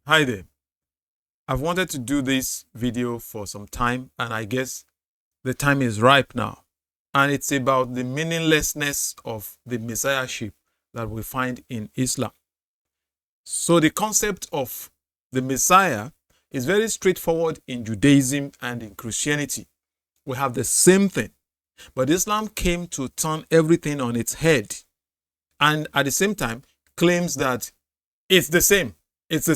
Hi there. I've wanted to do this video for some time, and I guess the time is ripe now. And it's about the meaninglessness of the messiahship that we find in Islam. So the concept of the Messiah is very straightforward in Judaism and in Christianity. We have the same thing. But Islam came to turn everything on its head, and at the same time claims that it's the same. It's the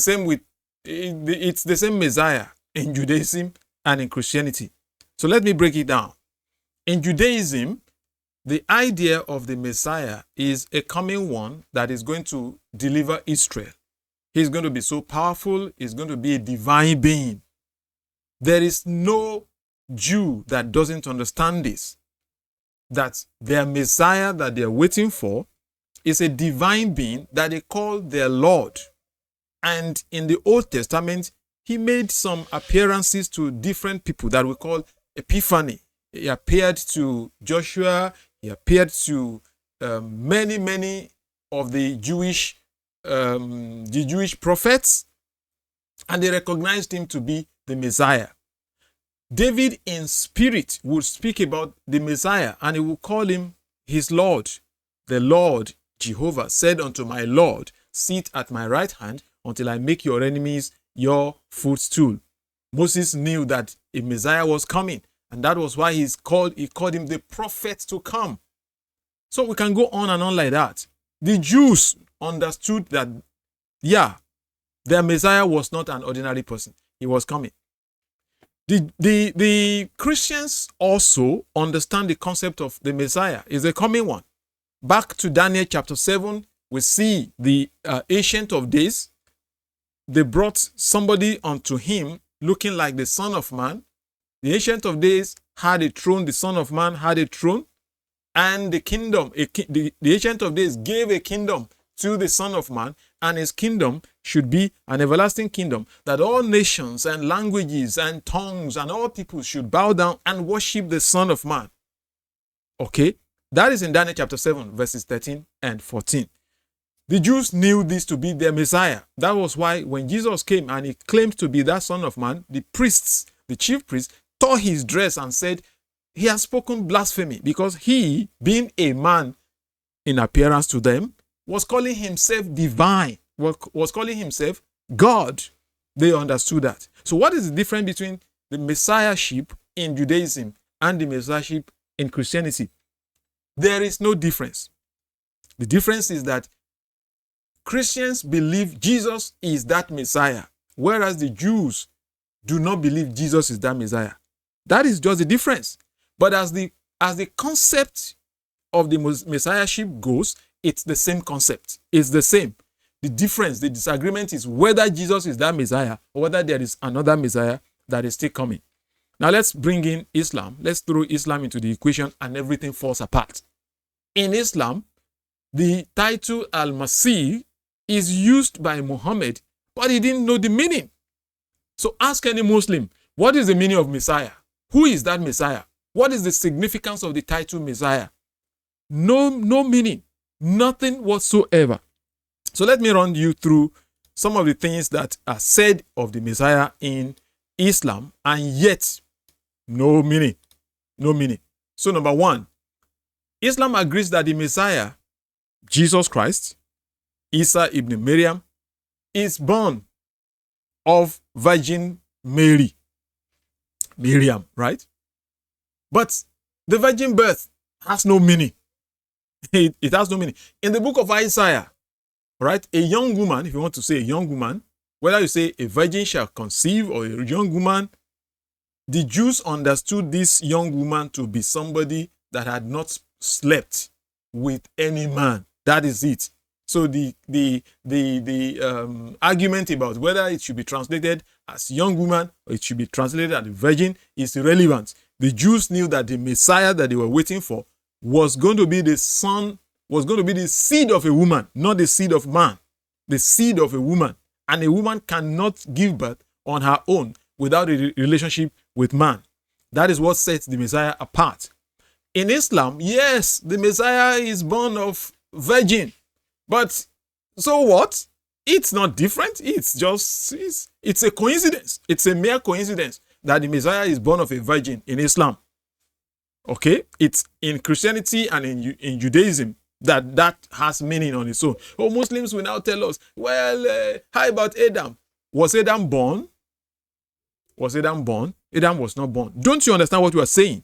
same Messiah in Judaism and in Christianity. So let me break it down. In Judaism, the idea of the Messiah is a coming one that is going to deliver Israel. He's going to be so powerful. He's going to be a divine being. There is no Jew that doesn't understand this, that their Messiah that they're waiting for is a divine being that they call their Lord. And in the Old Testament, he made some appearances to different people that we call epiphany. He appeared to Joshua. He appeared to many of the Jewish prophets, and they recognized him to be the Messiah. David in spirit would speak about the Messiah, and he would call him his Lord. The Lord Jehovah said unto my Lord, sit at my right hand until I make your enemies your footstool. Moses knew that a Messiah was coming, and that was why he called him the prophet to come. So we can go on and on like that. The Jews understood that, their Messiah was not an ordinary person. He was coming. The Christians also understand the concept of the Messiah is a coming one. Back to Daniel chapter 7, we see the Ancient of Days. They brought somebody unto him looking like the Son of Man. The Ancient of Days had a throne. The Son of Man had a throne. And the kingdom, the Ancient of Days gave a kingdom to the Son of Man, and his kingdom should be an everlasting kingdom that all nations and languages and tongues and all people should bow down and worship the Son of Man. Okay, that is in Daniel chapter 7, verses 13 and 14. The Jews knew this to be their Messiah. That was why when Jesus came and he claimed to be that Son of Man, the priests, the chief priests, tore his dress and said, he has spoken blasphemy, because he, being a man in appearance to them, was calling himself divine, was calling himself God. They understood that. So what is the difference between the messiahship in Judaism and the messiahship in Christianity? There is no difference. The difference is that Christians believe Jesus is that Messiah, whereas the Jews do not believe Jesus is that Messiah. That is just the difference. But as the concept of the messiahship goes, it's the same concept. It's the same. The difference, the disagreement is whether Jesus is that Messiah or whether there is another Messiah that is still coming. Now let's bring in Islam. Let's throw Islam into the equation and everything falls apart. In Islam, the title Al-Masih is used by Muhammad, but he didn't know the meaning. So ask any Muslim, what is the meaning of Messiah? Who is that Messiah? What is the significance of the title Messiah? No meaning. Nothing whatsoever. So let me run you through some of the things that are said of the Messiah in Islam, and yet no meaning. No meaning. So number one, Islam agrees that the Messiah, Jesus Christ, Isa ibn Maryam, is born of Virgin Mary. Miriam, right? But the virgin birth has no meaning. It has no meaning. In the book of Isaiah, right, a young woman, if you want to say a young woman, whether you say a virgin shall conceive or a young woman, the Jews understood this young woman to be somebody that had not slept with any man. That is it. So the argument about whether it should be translated as young woman or it should be translated as virgin is irrelevant. The Jews knew that the Messiah that they were waiting for was going to be the son, was going to be the seed of a woman, not the seed of man, the seed of a woman. And a woman cannot give birth on her own without a relationship with man. That is what sets the Messiah apart. In Islam, yes, the Messiah is born of virgin. But so what? It's not different. It's a coincidence. It's a mere coincidence that the Messiah is born of a virgin in Islam. Okay, it's in Christianity and in Judaism that has meaning on its own. Oh, Muslims will now tell us, well, how about Adam? Was Adam born? Was Adam born? Adam was not born. Don't you understand what we are saying?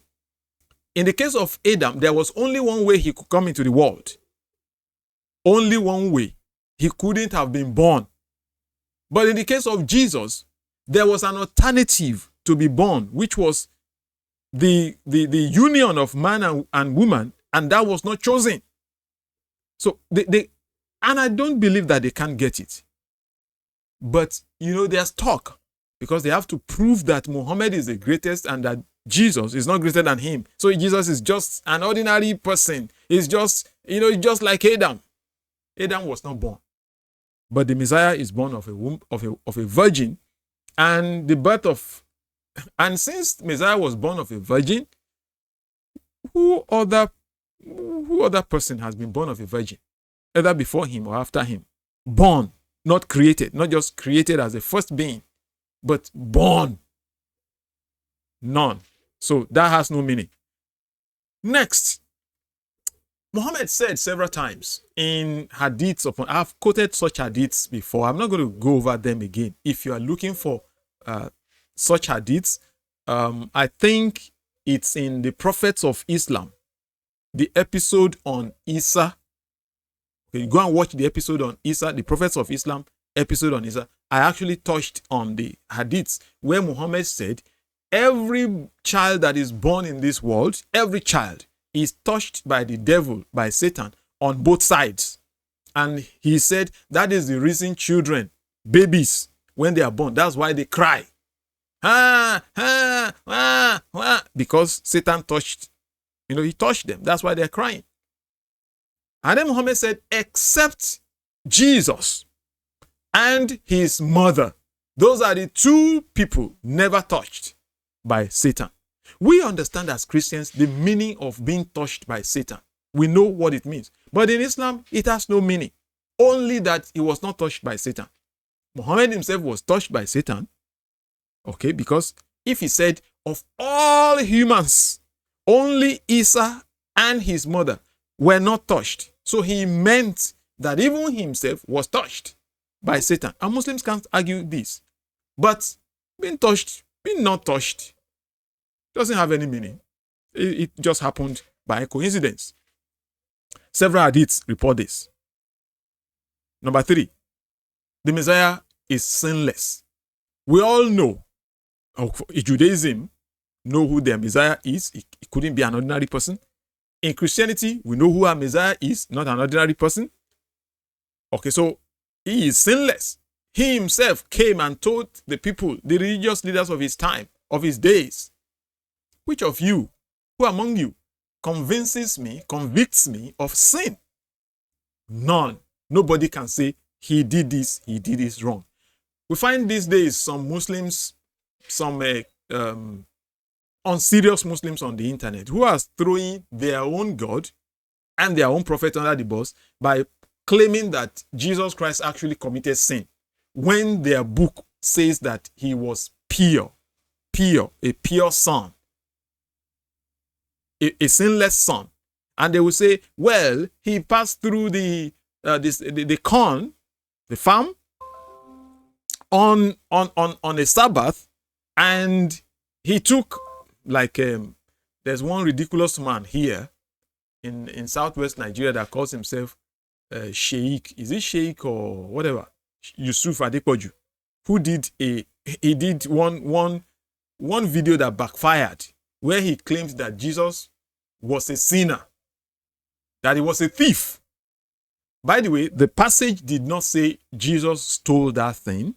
In the case of Adam, there was only one way he could come into the world. Only one way. He couldn't have been born. But in the case of Jesus, there was an alternative to be born, which was the union of man and woman, and that was not chosen. So and I don't believe that they can't get it. But there's talk, because they have to prove that Muhammad is the greatest and that Jesus is not greater than him. So Jesus is just an ordinary person. He's just like Adam. Adam was not born. But the Messiah is born of a womb of a virgin, and the birth of, and since Messiah was born of a virgin, who other person has been born of a virgin, either before him or after him? Born, not created, not just created as a first being, but born. None. So that has no meaning. Next, Muhammad said several times in hadiths, I've quoted such hadiths before. I'm not going to go over them again. If you are looking for such hadiths, I think it's in the Prophets of Islam, the episode on Isa. Okay, you go and watch the episode on Isa, the Prophets of Islam episode on Isa. I actually touched on the hadiths where Muhammad said, every child that is born in this world, every child is touched by the devil, by Satan, on both sides. And he said that is the reason children, babies, when they are born, that's why they cry. Because Satan touched, he touched them. That's why they're crying. And then Muhammad said, except Jesus and his mother, those are the two people never touched by Satan. We understand as Christians the meaning of being touched by Satan. We know what it means. But in Islam, it has no meaning. Only that he was not touched by Satan. Muhammad himself was touched by Satan. Okay, because if he said, of all humans, only Isa and his mother were not touched. So he meant that even himself was touched by Satan. And Muslims can't argue this. But being touched, being not touched, doesn't have any meaning. It just happened by coincidence. Several hadiths report this. Number 3, the Messiah is sinless. We all know, Judaism know who their Messiah is. It couldn't be an ordinary person. In Christianity, we know who our Messiah is, not an ordinary person. Okay, so he is sinless. He himself came and told the people, the religious leaders of his time, of his days, which of you, who among you, convicts me of sin? None. Nobody can say he did this wrong. We find these days some Muslims, some unserious Muslims on the internet who are throwing their own God and their own prophet under the bus by claiming that Jesus Christ actually committed sin, when their book says that he was pure, a pure son, a sinless son. And they will say, well, he passed through the corn, the farm, on a Sabbath, and he took, like, there's one ridiculous man here in southwest Nigeria that calls himself Sheikh. Is it Sheikh or whatever? Yusuf Adepoju, who did one video that backfired, where he claimed that Jesus was a sinner, that he was a thief. By the way, the passage did not say Jesus stole that thing.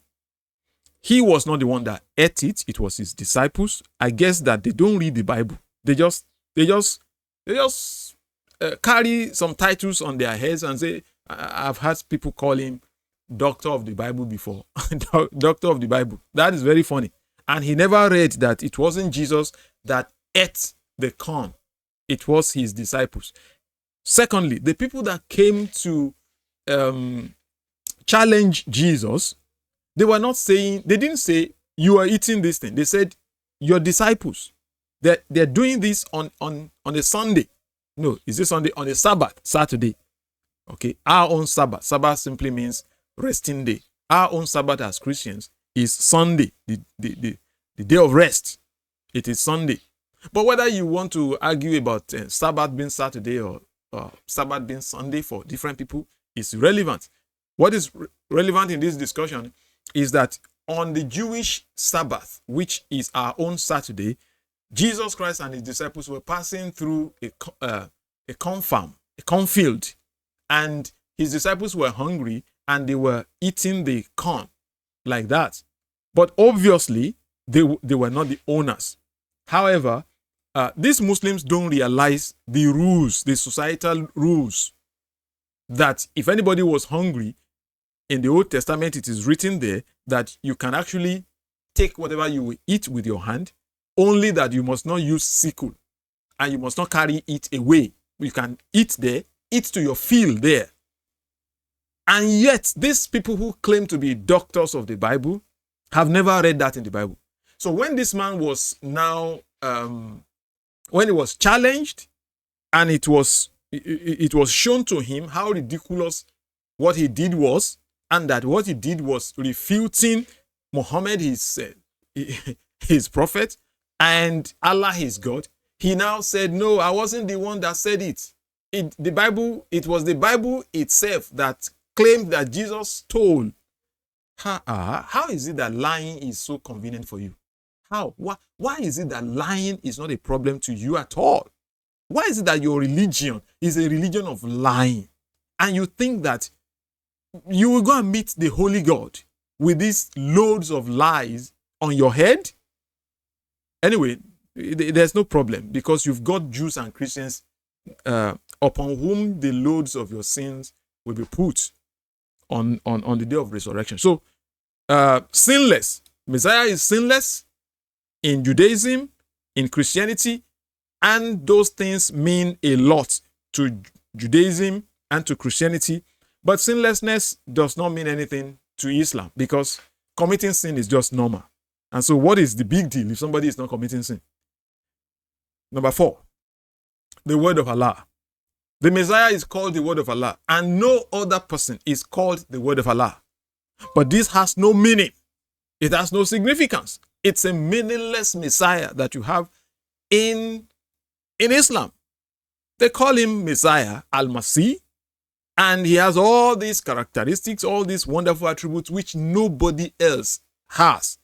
He was not the one that ate it. It was his disciples. I guess that they don't read the Bible. They just carry some titles on their heads and say, I've had people call him Doctor of the Bible before. Doctor of the Bible. That is very funny. And he never read that it wasn't Jesus that ate the corn. It was his disciples. Secondly, the people that came to challenged Jesus, they didn't say, you are eating this thing. They said, your disciples, they're doing this on a Sunday. No, is this on a Sabbath, Saturday? Okay, our own Sabbath. Sabbath simply means resting day. Our own Sabbath as Christians is Sunday, the day of rest. It is Sunday. But whether you want to argue about Sabbath being Saturday or Sabbath being Sunday for different people is irrelevant. What is relevant in this discussion is that on the Jewish Sabbath, which is our own Saturday, Jesus Christ and his disciples were passing through a cornfield, and his disciples were hungry and they were eating the corn like that. But obviously, they were not the owners. However, these Muslims don't realize the rules, the societal rules, that if anybody was hungry, in the Old Testament, it is written there that you can actually take whatever you will eat with your hand, only that you must not use sickle and you must not carry it away. You can eat there, eat to your fill there. And yet, these people who claim to be doctors of the Bible have never read that in the Bible. So when this man was now, when he was challenged and it was shown to him how ridiculous what he did was, and that what he did was refuting Muhammad, his prophet, and Allah, his God, he now said, no, I wasn't the one that said it. It was the Bible itself that claimed that Jesus told. How is it that lying is so convenient for you? How? Why is it that lying is not a problem to you at all? Why is it that your religion is a religion of lying? And you think that you will go and meet the Holy God with these loads of lies on your head? Anyway, there's no problem, because you've got Jews and Christians upon whom the loads of your sins will be put on the day of resurrection. So, sinless. Messiah is sinless in Judaism, in Christianity, and those things mean a lot to Judaism and to Christianity. But sinlessness does not mean anything to Islam, because committing sin is just normal. And so what is the big deal if somebody is not committing sin? Number 4, the word of Allah. The Messiah is called the word of Allah, and no other person is called the word of Allah. But this has no meaning. It has no significance. It's a meaningless Messiah that you have in Islam. They call him Messiah, Al-Masih, and he has all these characteristics, all these wonderful attributes which nobody else has.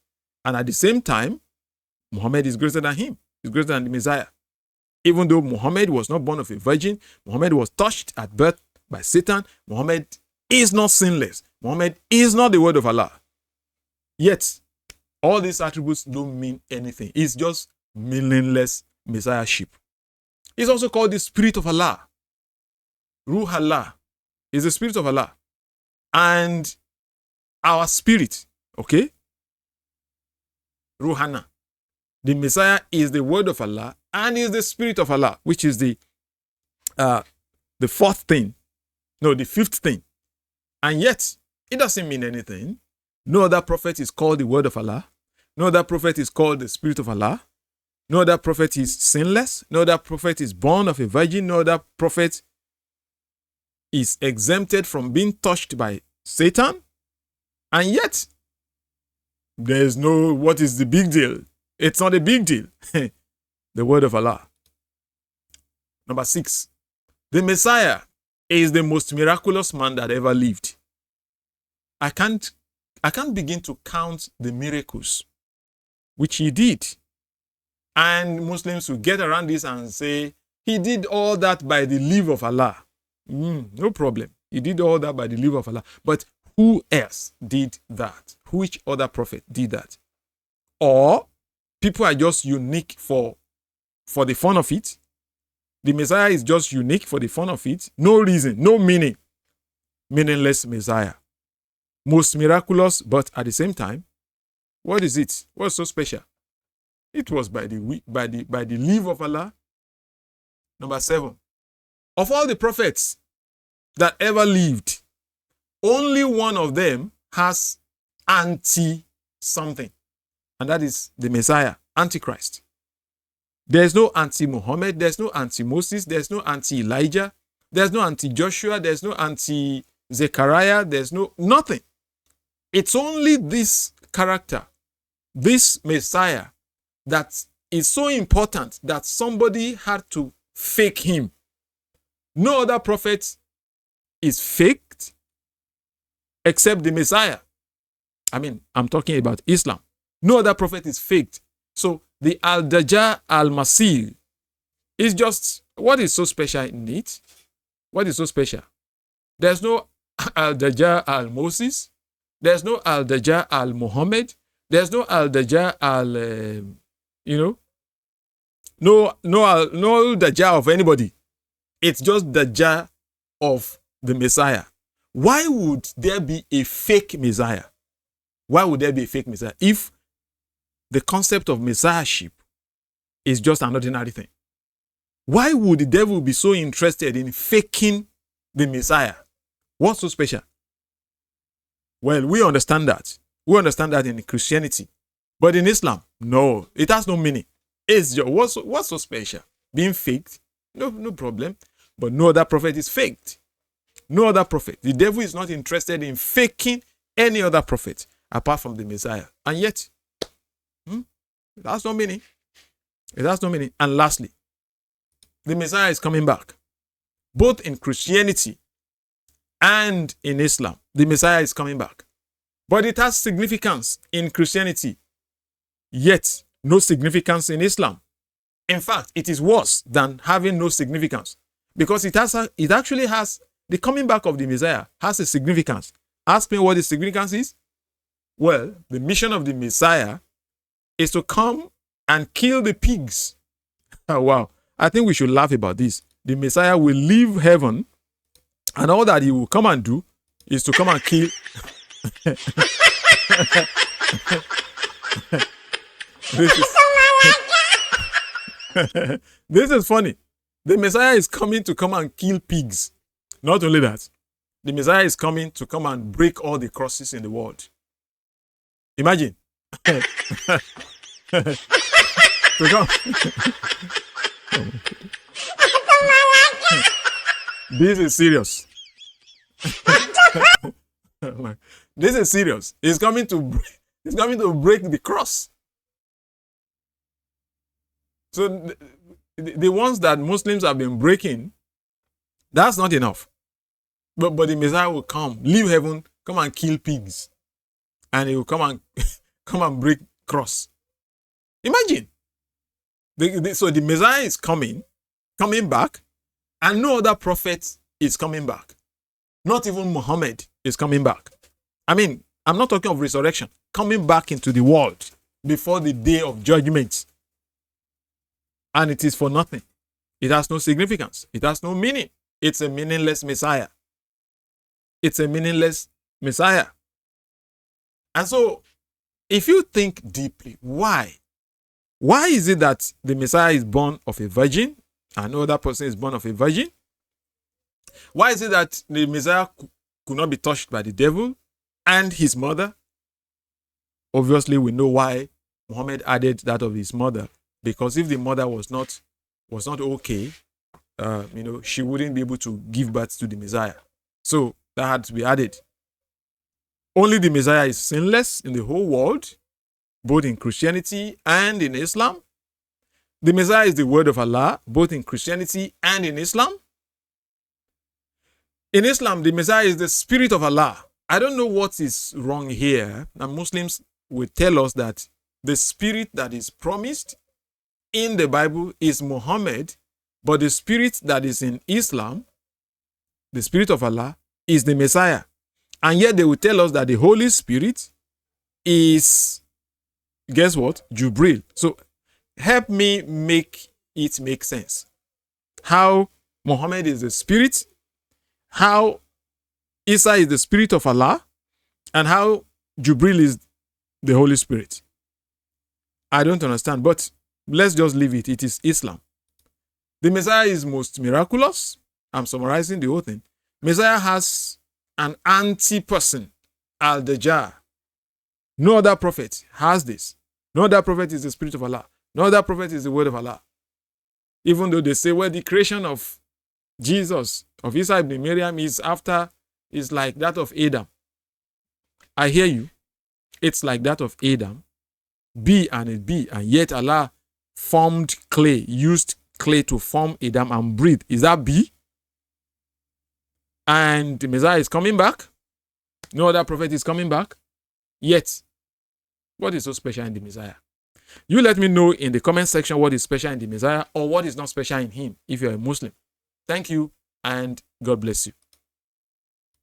And at the same time, Muhammad is greater than him. He's greater than the Messiah. Even though Muhammad was not born of a virgin, Muhammad was touched at birth by Satan, Muhammad is not sinless. Muhammad is not the word of Allah. Yet, all these attributes don't mean anything. It's just meaningless messiahship. He's also called the Spirit of Allah. Ruh Allah is the Spirit of Allah. And our spirit, okay? Ruhana. The Messiah is the word of Allah and is the Spirit of Allah, which is the fifth thing. And yet, it doesn't mean anything. No other prophet is called the word of Allah. No other prophet is called the Spirit of Allah. No other prophet is sinless. No other prophet is born of a virgin. No other prophet is exempted from being touched by Satan. And yet, there's no, what is the big deal? It's not a big deal. The word of Allah. Number 6, the Messiah is the most miraculous man that ever lived. I can't begin to count the miracles which he did. And Muslims will get around this and say, he did all that by the leave of Allah. No problem. He did all that by the leave of Allah. But who else did that? Which other prophet did that? Or people are just unique for the fun of it. The Messiah is just unique for the fun of it. No reason, no meaning. Meaningless Messiah. Most miraculous, but at the same time, what is it? What's so special? It was by the leave of Allah. Number 7, of all the prophets that ever lived, Only one of them has anti-something, and that is the Messiah, Antichrist. There's no anti-Muhammad, there's no anti-Moses, there's no anti-Elijah, there's no anti-Joshua, there's no anti-Zechariah, there's no nothing. It's only this character, this Messiah, that is so important that somebody had to fake him. No other prophet is faked except the Messiah. I mean, I'm talking about Islam. No other prophet is faked. So the Al-Dajjal Al-Masih is just, what is so special in it? What is so special? There's no Al-Dajjal Al-Moses. There's no Al-Dajjal Al-Muhammad. There's no Al-Dajjal no Dajjal of anybody. It's just Dajjal of the Messiah. Why would there be a fake Messiah? Why would there be a fake Messiah if the concept of Messiahship is just an ordinary thing? Why would the devil be so interested in faking the Messiah? What's so special? Well, we understand that. We understand that in Christianity. But in Islam, no, it has no meaning. It's just, what's so special? Being faked? No problem. But no other prophet is faked. No other prophet. The devil is not interested in faking any other prophet apart from the Messiah. And yet, it has no meaning. It has no meaning. And lastly, the Messiah is coming back. Both in Christianity and in Islam, the Messiah is coming back. But it has significance in Christianity, yet no significance in Islam. In fact, it is worse than having no significance, because it actually has, the coming back of the Messiah has a significance. Ask me what the significance is. Well, the mission of the Messiah is to come and kill the pigs. Oh, wow. I think we should laugh about this. The Messiah will leave heaven, and all that he will come and do is to come and kill. This is funny. The Messiah is coming to come and kill pigs. Not only that, the Messiah is coming to come and break all the crosses in the world. Imagine. This is serious. This is serious. He's coming to break the cross. So the ones that Muslims have been breaking, that's not enough. But the Messiah will come, leave heaven, come and kill pigs, and he will come and break cross. Imagine. So the Messiah is coming back, and no other prophet is coming back. Not even Muhammad is coming back. I mean, I'm not talking of resurrection, coming back into the world before the day of judgment. And it is for nothing. It has no significance. It has no meaning. It's a meaningless Messiah. It's a meaningless Messiah. And so, if you think deeply, why? Why is it that the Messiah is born of a virgin and no other person is born of a virgin? Why is it that the Messiah could not be touched by the devil and his mother? Obviously, we know why Muhammad added that of his mother. Because if the mother was not okay, she wouldn't be able to give birth to the Messiah. So that had to be added. Only the Messiah is sinless in the whole world, both in Christianity and in Islam. The Messiah is the word of Allah, both in Christianity and in Islam. In Islam, the Messiah is the Spirit of Allah. I don't know what is wrong here. And Muslims will tell us that the Spirit that is promised in the Bible is Muhammad, but the Spirit that is in Islam, the Spirit of Allah, is the Messiah. And yet they will tell us that the Holy Spirit is, guess what? Jubril. So help me make it make sense. How Muhammad is the Spirit, how Isa is the Spirit of Allah, and how Jubril is the Holy Spirit. I don't understand, but let's just leave it. It is Islam. The Messiah is most miraculous. I'm summarizing the whole thing. Messiah has an anti-person, al-Dajjal. No other prophet has this. No other prophet is the Spirit of Allah. No other prophet is the Word of Allah. Even though they say, well, the creation of Jesus, of Isa ibn Maryam, is like that of Adam. I hear you. It's like that of Adam. And yet Allah formed clay, used clay to form Adam and breathe. Is that B? And the Messiah is coming back. No other prophet is coming back. Yet, what is so special in the Messiah? You let me know in the comment section what is special in the Messiah or what is not special in him if you're a Muslim. Thank you and God bless you.